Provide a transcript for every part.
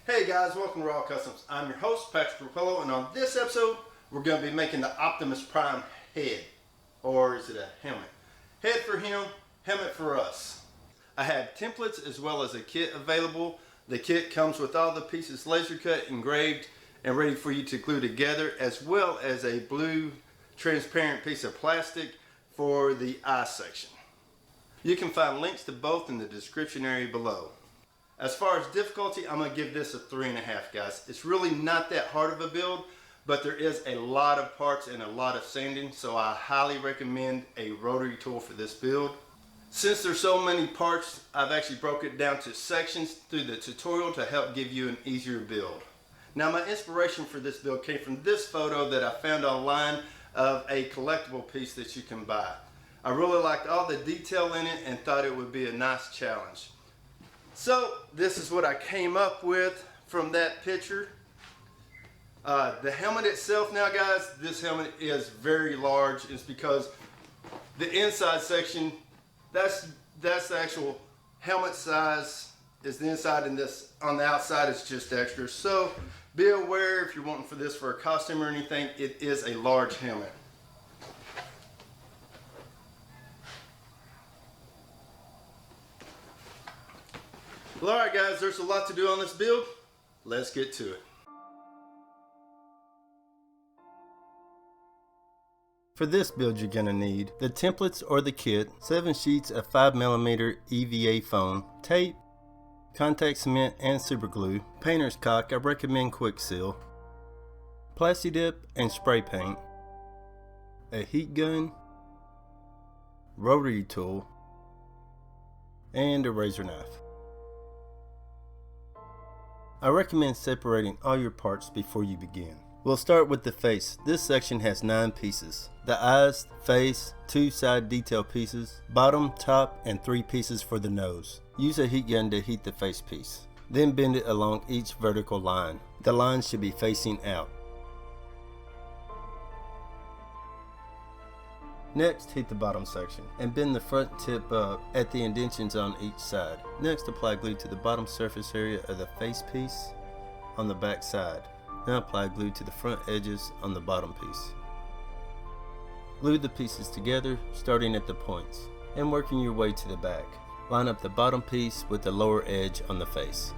Hey guys, welcome to Raw Customs. I'm your host, Patrick Rapello, and on this episode, we're going to be making the Optimus Prime head. Or is it a helmet? Head for him, helmet for us. I have templates as well as a kit available. The kit comes with all the pieces laser cut, engraved, and ready for you to glue together, as well as a blue transparent piece of plastic for the eye section. You can find links to both in the description area below. As far as difficulty, I'm going to give this a 3.5, guys. It's really not that hard of a build, but there is a lot of parts and a lot of sanding, so I highly recommend a rotary tool for this build. Since there's so many parts, I've actually broke it down to sections through the tutorial to help give you an easier build. Now, my inspiration for this build came from this photo that I found online of a collectible piece that you can buy. I really liked all the detail in it and thought it would be a nice challenge. So this is what I came up with from that picture. The helmet itself now, guys, this helmet is very large. It's because the inside section, that's the actual helmet size is the inside, and this on the outside is just extra. So be aware if you're wanting for this for a costume or anything, it is a large helmet. Well, alright guys, there's a lot to do on this build. Let's get to it. For this build, you're going to need the templates or the kit, 7 sheets of 5mm EVA foam, tape, contact cement and super glue, painter's caulk, I recommend quick seal, plasti dip and spray paint, a heat gun, rotary tool, and a razor knife. I recommend separating all your parts before you begin. We'll start with the face. This section has 9 pieces. The eyes, face, 2 side detail pieces, bottom, top, and 3 pieces for the nose. Use a heat gun to heat the face piece. Then bend it along each vertical line. The lines should be facing out. Next, heat the bottom section and bend the front tip up at the indentions on each side. Next, apply glue to the bottom surface area of the face piece on the back side. Now apply glue to the front edges on the bottom piece. Glue the pieces together, starting at the points and working your way to the back. Line up the bottom piece with the lower edge on the face.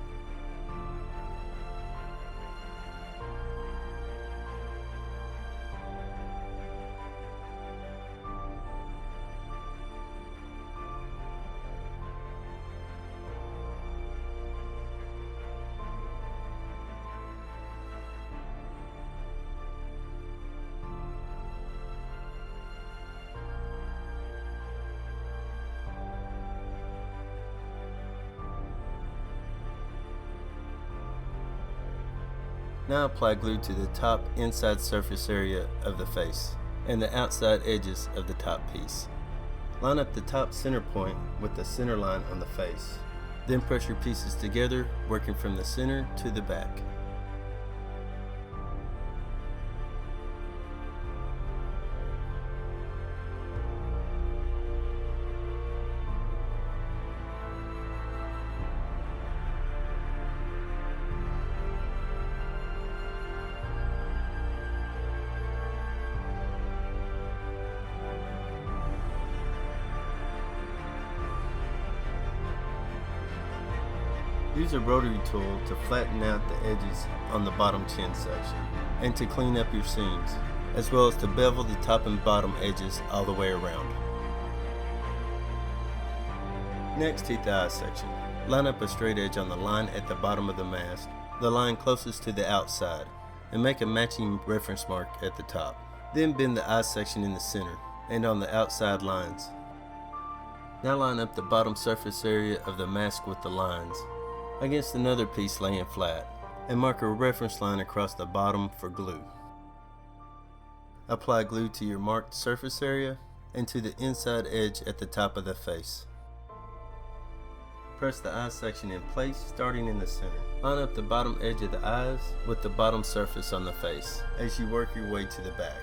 Now apply glue to the top inside surface area of the face and the outside edges of the top piece. Line up the top center point with the center line on the face. Then press your pieces together, working from the center to the back. Use a rotary tool to flatten out the edges on the bottom chin section and to clean up your seams, as well as to bevel the top and bottom edges all the way around. Next, heat the eye section. Line up a straight edge on the line at the bottom of the mask, the line closest to the outside, and make a matching reference mark at the top. Then bend the eye section in the center and on the outside lines. Now line up the bottom surface area of the mask with the lines against another piece laying flat, and mark a reference line across the bottom for glue. Apply glue to your marked surface area and to the inside edge at the top of the face. Press the eye section in place, starting in the center. Line up the bottom edge of the eyes with the bottom surface on the face as you work your way to the back.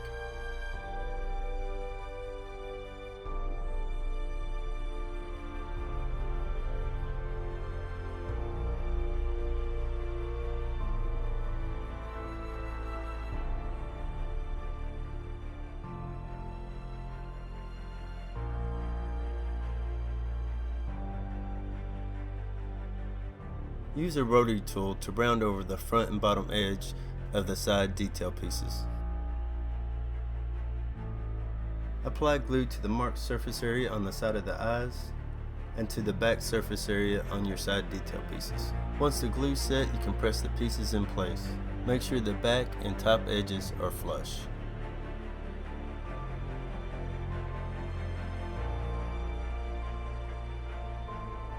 Use a rotary tool to round over the front and bottom edge of the side detail pieces. Apply glue to the marked surface area on the side of the eyes and to the back surface area on your side detail pieces. Once the glue is set, you can press the pieces in place. Make sure the back and top edges are flush.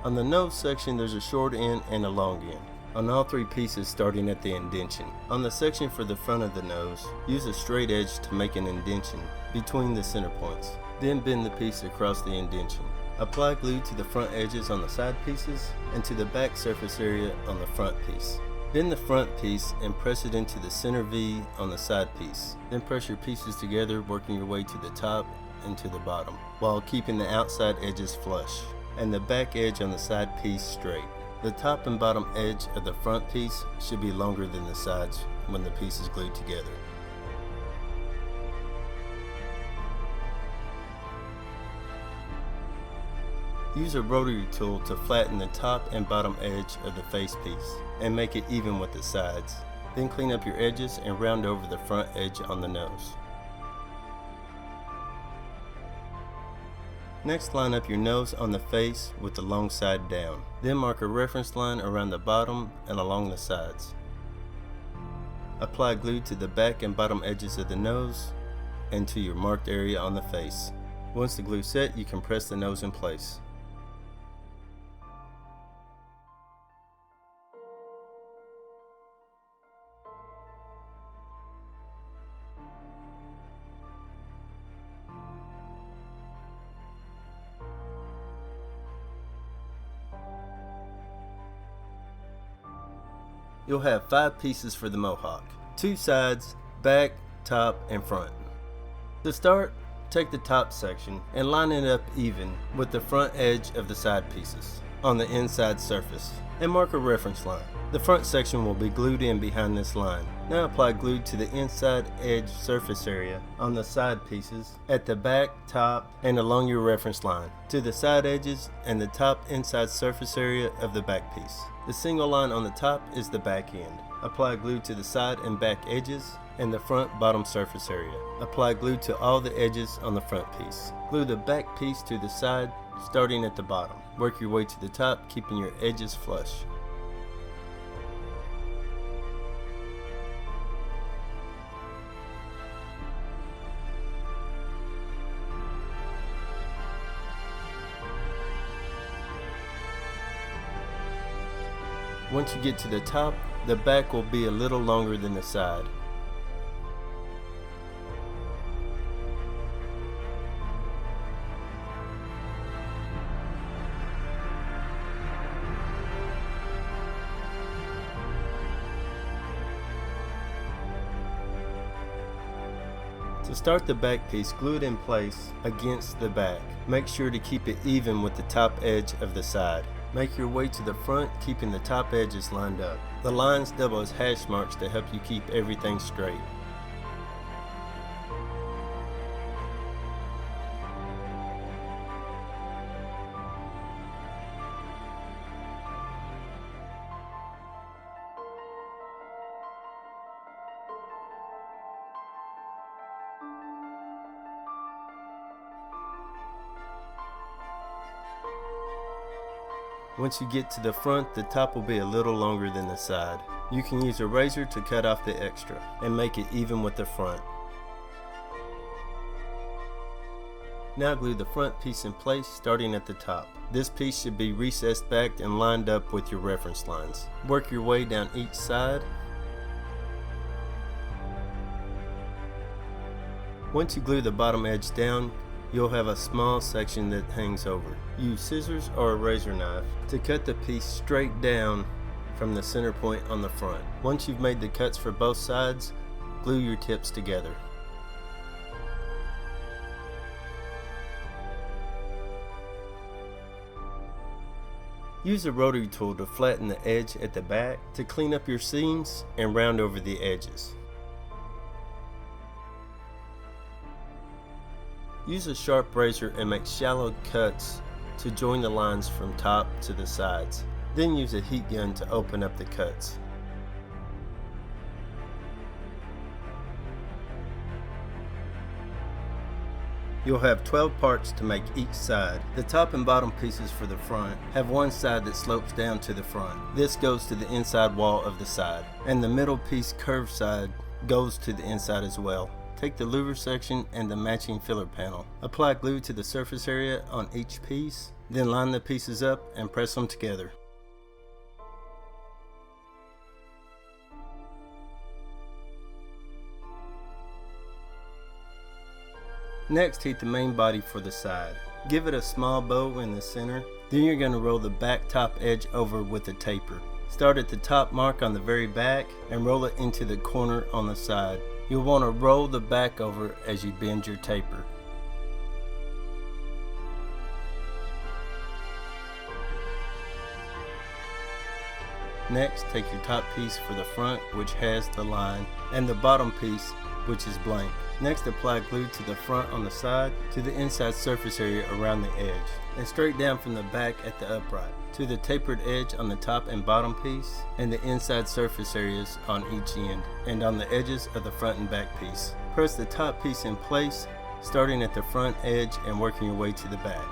On the nose section, there's a short end and a long end on all three pieces starting at the indentation. On the section for the front of the nose, use a straight edge to make an indentation between the center points. Then bend the piece across the indentation. Apply glue to the front edges on the side pieces and to the back surface area on the front piece. Bend the front piece and press it into the center V on the side piece. Then press your pieces together, working your way to the top and to the bottom, while keeping the outside edges flush and the back edge on the side piece straight. The top and bottom edge of the front piece should be longer than the sides when the piece is glued together. Use a rotary tool to flatten the top and bottom edge of the face piece and make it even with the sides. Then clean up your edges and round over the front edge on the nose. Next, line up your nose on the face with the long side down. Then mark a reference line around the bottom and along the sides. Apply glue to the back and bottom edges of the nose and to your marked area on the face. Once the glue is set, you can press the nose in place. You'll have 5 pieces for the mohawk: 2 sides, back, top, and front. To start, take the top section and line it up even with the front edge of the side pieces on the inside surface and mark a reference line. The front section will be glued in behind this line. Now apply glue to the inside edge surface area on the side pieces at the back, top, and along your reference line, to the side edges and the top inside surface area of the back piece. The single line on the top is the back end. Apply glue to the side and back edges and the front bottom surface area. Apply glue to all the edges on the front piece. Glue the back piece to the side starting at the bottom. Work your way to the top, keeping your edges flush. Once you get to the top, the back will be a little longer than the side. To start the back piece, glue it in place against the back. Make sure to keep it even with the top edge of the side. Make your way to the front, keeping the top edges lined up. The lines double as hash marks to help you keep everything straight. Once you get to the front, the top will be a little longer than the side. You can use a razor to cut off the extra and make it even with the front. Now glue the front piece in place starting at the top. This piece should be recessed back and lined up with your reference lines. Work your way down each side. Once you glue the bottom edge down, you'll have a small section that hangs over. Use scissors or a razor knife to cut the piece straight down from the center point on the front. Once you've made the cuts for both sides, glue your tips together. Use a rotary tool to flatten the edge at the back to clean up your seams and round over the edges. Use a sharp razor and make shallow cuts to join the lines from top to the sides. Then use a heat gun to open up the cuts. You'll have 12 parts to make each side. The top and bottom pieces for the front have one side that slopes down to the front. This goes to the inside wall of the side, and the middle piece curved side goes to the inside as well. Take the louver section and the matching filler panel. Apply glue to the surface area on each piece, then line the pieces up and press them together. Next, heat the main body for the side. Give it a small bow in the center. Then you're going to roll the back top edge over with a taper. Start at the top mark on the very back and roll it into the corner on the side. You'll want to roll the back over as you bend your taper. Next, take your top piece for the front, which has the line, and the bottom piece, which is blank. Next, apply glue to the front on the side, to the inside surface area around the edge, and straight down from the back at the upright, to the tapered edge on the top and bottom piece, and the inside surface areas on each end, and on the edges of the front and back piece. Press the top piece in place, starting at the front edge and working your way to the back.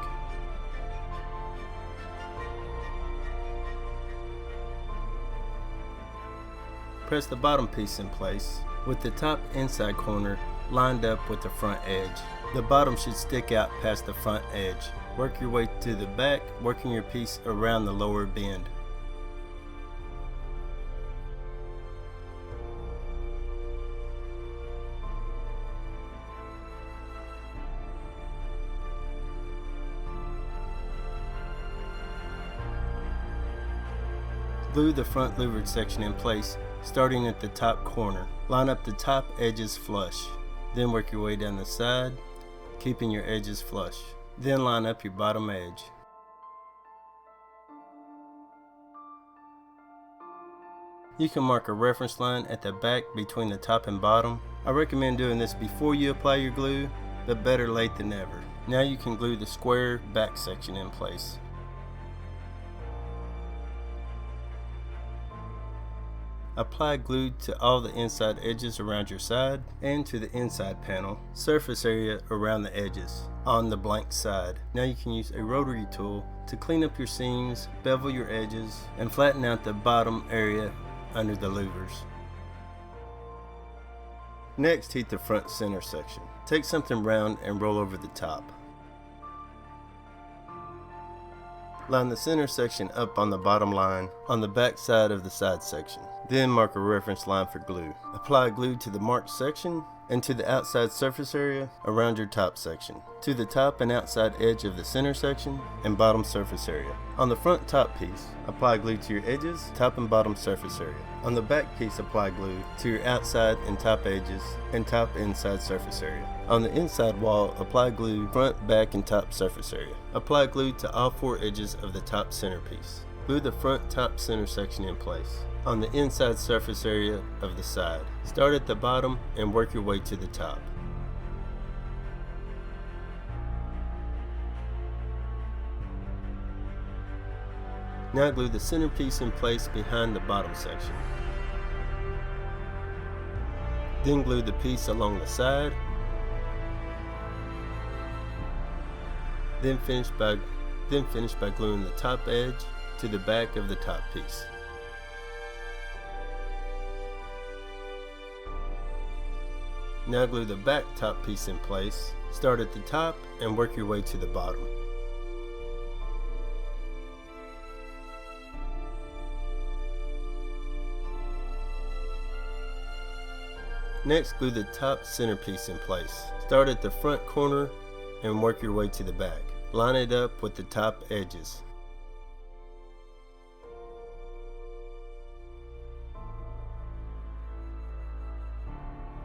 Press the bottom piece in place, with the top inside corner lined up with the front edge. The bottom should stick out past the front edge. Work your way to the back, working your piece around the lower bend. Glue the front louvered section in place, starting at the top corner. Line up the top edges flush. Then work your way down the side, keeping your edges flush. Then line up your bottom edge. You can mark a reference line at the back between the top and bottom. I recommend doing this before you apply your glue, but better late than never. Now you can glue the square back section in place. Apply glue to all the inside edges around your side and to the inside panel surface area around the edges on the blank side. Now you can use a rotary tool to clean up your seams, bevel your edges, and flatten out the bottom area under the louvers. Next, heat the front center section. Take something round and roll over the top. Line the center section up on the bottom line on the back side of the side section. Then mark a reference line for glue. Apply glue to the marked section and to the outside surface area around your top section, to the top and outside edge of the center section and bottom surface area. On the front top piece, apply glue to your edges, top and bottom surface area. On the back piece, apply glue to your outside and top edges and top inside surface area. On the inside wall, apply glue front, back, and top surface area. Apply glue to all four edges of the top center piece. Glue the front top center section in place on the inside surface area of the side. Start at the bottom and work your way to the top. Now glue the center piece in place behind the bottom section. Then glue the piece along the side. Then finish by gluing the top edge to the back of the top piece. Now glue the back top piece in place. Start at the top and work your way to the bottom. Next, glue the top center piece in place. Start at the front corner and work your way to the back. Line it up with the top edges.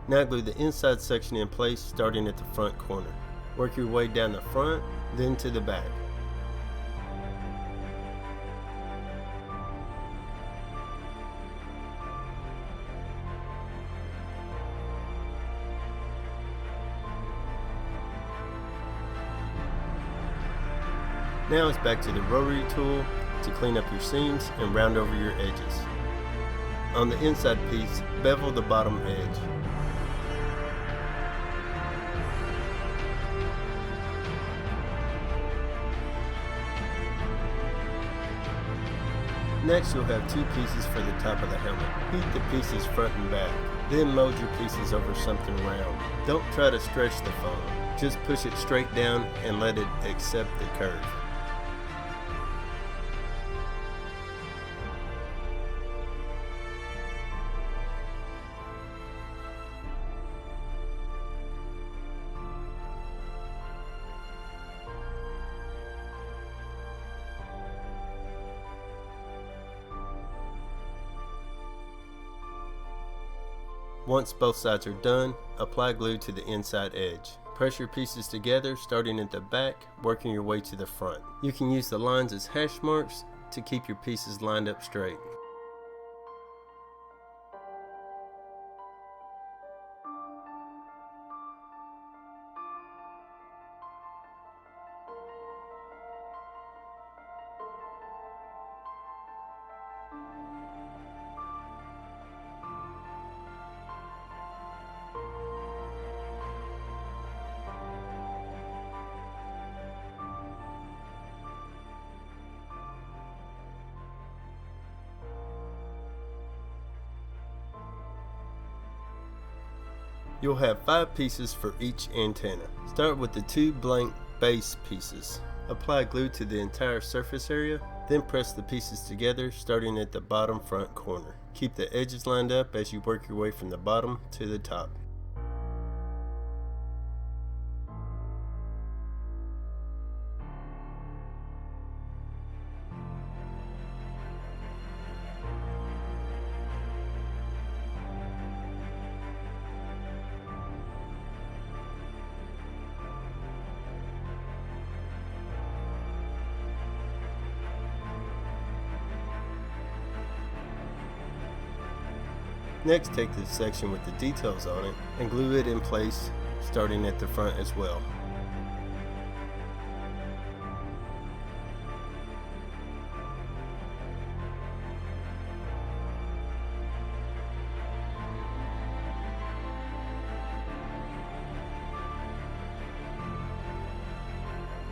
Now glue the inside section in place, starting at the front corner. Work your way down the front, then to the back. Now it's back to the rotary tool to clean up your seams and round over your edges. On the inside piece, bevel the bottom edge. Next, you'll have two pieces for the top of the helmet. Heat the pieces front and back. Then mold your pieces over something round. Don't try to stretch the foam. Just push it straight down and let it accept the curve. Once both sides are done, apply glue to the inside edge. Press your pieces together, starting at the back, working your way to the front. You can use the lines as hash marks to keep your pieces lined up straight. You'll have 5 pieces for each antenna. Start with the 2 blank base pieces. Apply glue to the entire surface area, then press the pieces together starting at the bottom front corner. Keep the edges lined up as you work your way from the bottom to the top. Next, take this section with the details on it and glue it in place, starting at the front as well.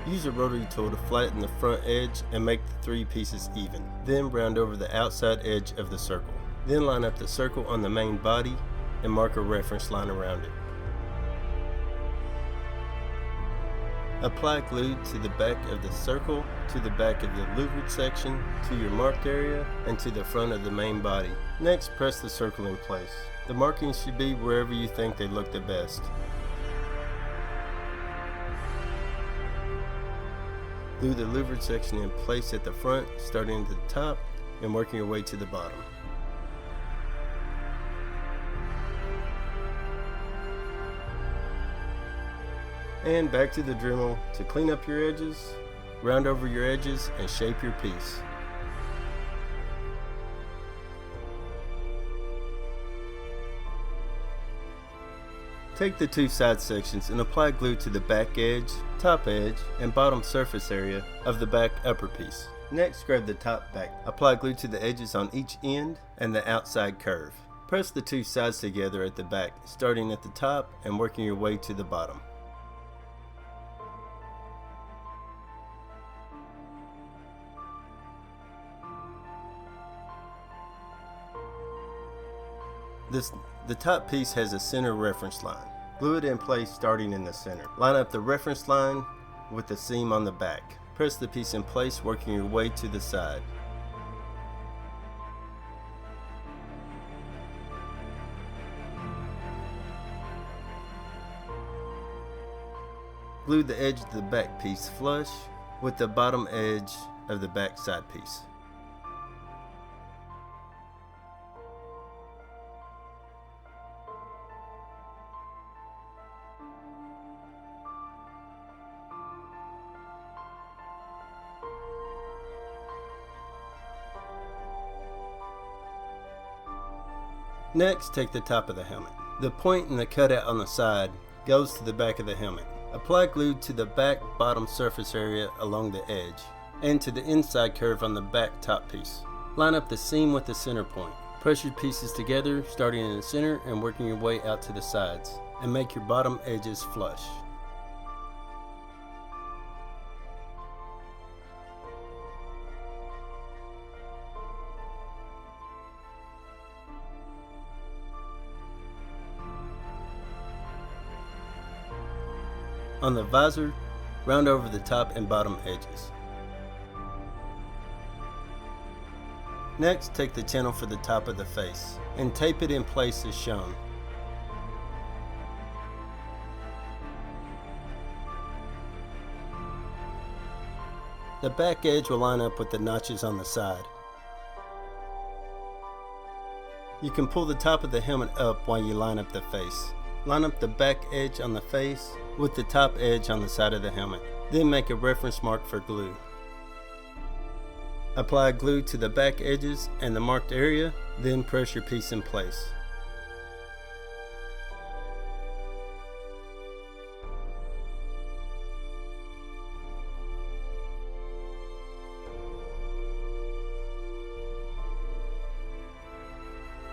Use a rotary tool to flatten the front edge and make the 3 pieces even. Then round over the outside edge of the circle. Then line up the circle on the main body and mark a reference line around it. Apply glue to the back of the circle, to the back of the louvered section, to your marked area, and to the front of the main body. Next, press the circle in place. The markings should be wherever you think they look the best. Glue the louvered section in place at the front, starting at the top and working your way to the bottom. And back to the Dremel to clean up your edges, round over your edges, and shape your piece. Take the 2 side sections and apply glue to the back edge, top edge, and bottom surface area of the back upper piece. Next, grab the top back. Apply glue to the edges on each end and the outside curve. Press the 2 sides together at the back, starting at the top and working your way to the bottom. The top piece has a center reference line. Glue it in place starting in the center. Line up the reference line with the seam on the back. Press the piece in place, working your way to the side. Glue the edge of the back piece flush with the bottom edge of the back side piece. Next, take the top of the helmet. The point in the cutout on the side goes to the back of the helmet. Apply glue to the back bottom surface area along the edge. and to the inside curve on the back top piece. Line up the seam with the center point. Press your pieces together, starting in the center and working your way out to the sides, and make your bottom edges flush. On the visor, round over the top and bottom edges. Next, take the channel for the top of the face and tape it in place as shown. The back edge will line up with the notches on the side. You can pull the top of the helmet up while you line up the face. Line up the back edge on the face with the top edge on the side of the helmet. Then make a reference mark for glue. Apply glue to the back edges and the marked area, then press your piece in place.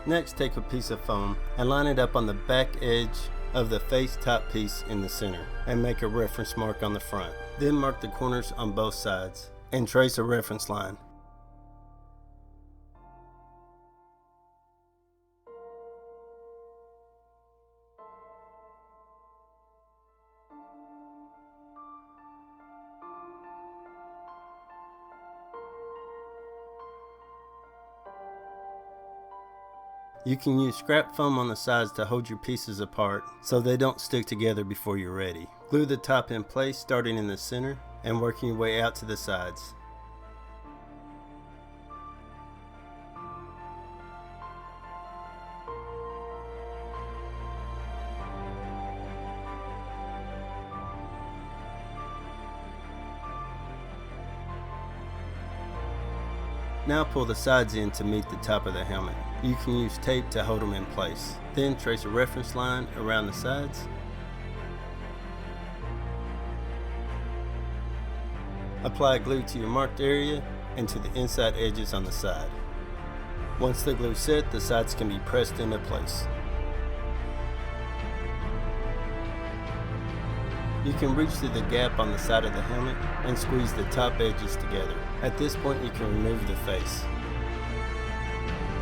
Next, take a piece of foam and line it up on the back edge of the face top piece in the center and make a reference mark on the front. Then mark the corners on both sides and trace a reference line. You can use scrap foam on the sides to hold your pieces apart so they don't stick together before you're ready. Glue the top in place starting in the center and working your way out to the sides. Now pull the sides in to meet the top of the helmet. You can use tape to hold them in place. Then trace a reference line around the sides. Apply glue to your marked area and to the inside edges on the side. Once the glue is set, the sides can be pressed into place. You can reach through the gap on the side of the helmet and squeeze the top edges together. At this point, you can remove the face.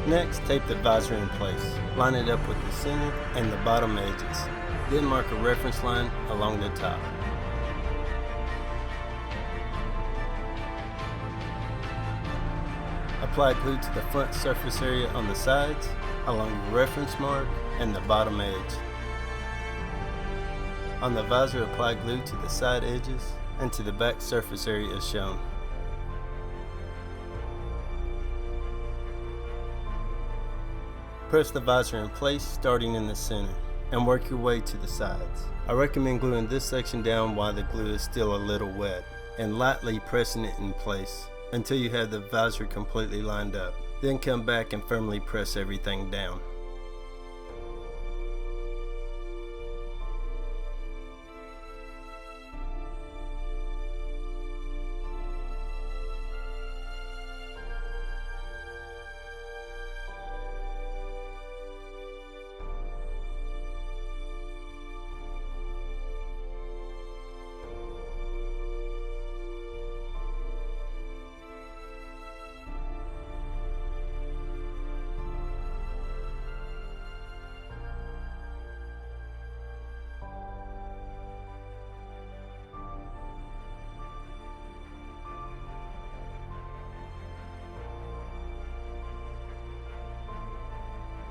Next, tape the visor in place. Line it up with the center and the bottom edges. Then mark a reference line along the top. Apply glue to the front surface area on the sides, along the reference mark and the bottom edge. On the visor, apply glue to the side edges and to the back surface area as shown. Press the visor in place starting in the center and work your way to the sides. I recommend gluing this section down while the glue is still a little wet and lightly pressing it in place until you have the visor completely lined up. Then come back and firmly press everything down.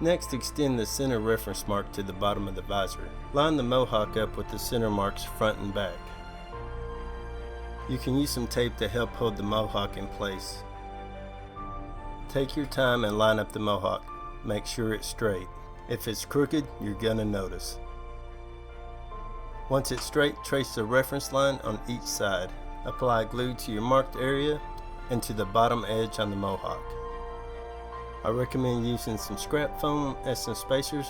Next, extend the center reference mark to the bottom of the visor. Line the mohawk up with the center marks front and back. You can use some tape to help hold the mohawk in place. Take your time and line up the mohawk. Make sure it's straight. If it's crooked, you're gonna notice. Once it's straight, trace the reference line on each side. Apply glue to your marked area and to the bottom edge on the mohawk. I recommend using some scrap foam as some spacers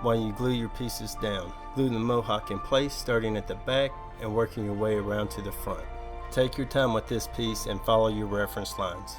while you glue your pieces down. Glue the mohawk in place starting at the back and working your way around to the front. Take your time with this piece and follow your reference lines.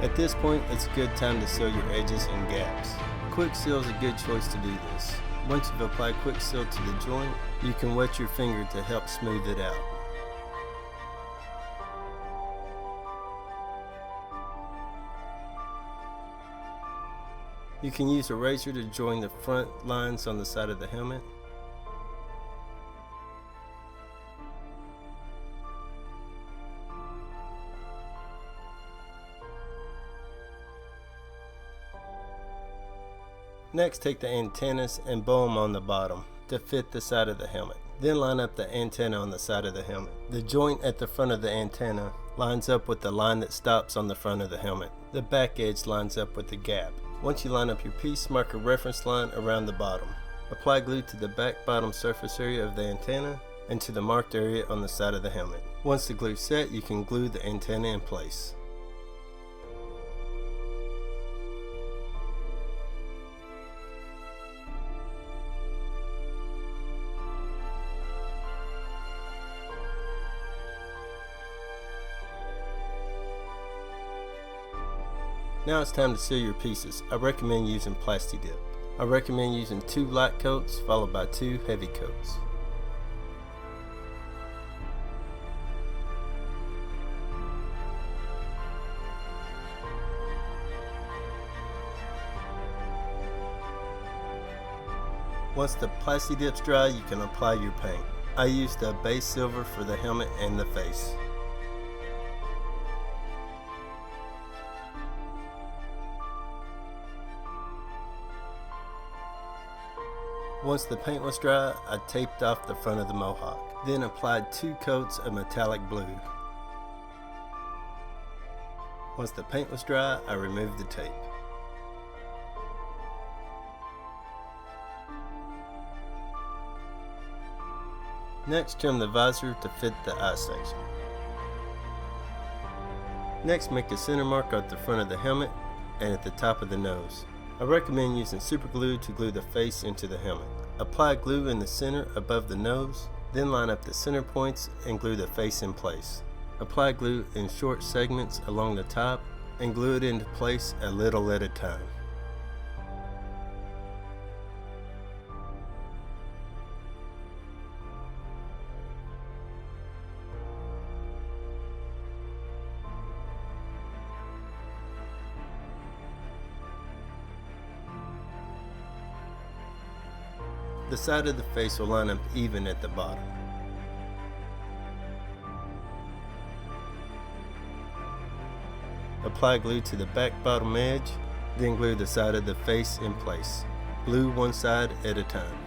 At this point, it's a good time to seal your edges and gaps. Quick Seal is a good choice to do this. Once you've applied Quick Seal to the joint, you can wet your finger to help smooth it out. You can use a razor to join the front lines on the side of the helmet. Next, take the antennas and bow them on the bottom to fit the side of the helmet. Then line up the antenna on the side of the helmet. The joint at the front of the antenna lines up with the line that stops on the front of the helmet. The back edge lines up with the gap. Once you line up your piece, mark a reference line around the bottom. Apply glue to the back bottom surface area of the antenna and to the marked area on the side of the helmet. Once the glue is set, you can glue the antenna in place. Now it's time to seal your pieces. I recommend using Plasti Dip. I recommend using 2 light coats followed by 2 heavy coats. Once the Plasti Dip's dry, you can apply your paint. I used a base silver for the helmet and the face. Once the paint was dry, I taped off the front of the mohawk, then applied 2 coats of metallic blue. Once the paint was dry, I removed the tape. Next, trim the visor to fit the eye section. Next, make a center mark at the front of the helmet and at the top of the nose. I recommend using super glue to glue the face into the helmet. Apply glue in the center above the nose, then line up the center points and glue the face in place. Apply glue in short segments along the top and glue it into place a little at a time. The side of the face will line up even at the bottom. Apply glue to the back bottom edge, then glue the side of the face in place. Glue one side at a time.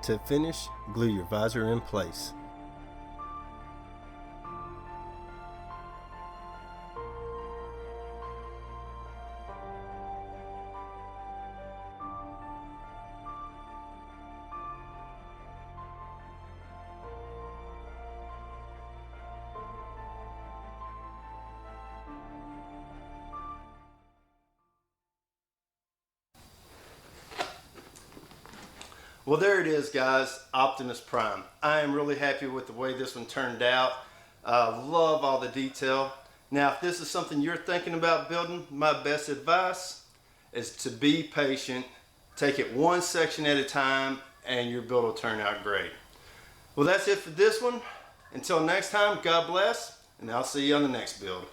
To finish, glue your visor in place. Well, there it is, guys, Optimus Prime. I am really happy with the way this one turned out. Love all the detail. Now, if this is something you're thinking about building, my best advice is to be patient. Take it one section at a time and your build will turn out great. Well, that's it for this one. Until next time, God bless, and I'll see you on the next build.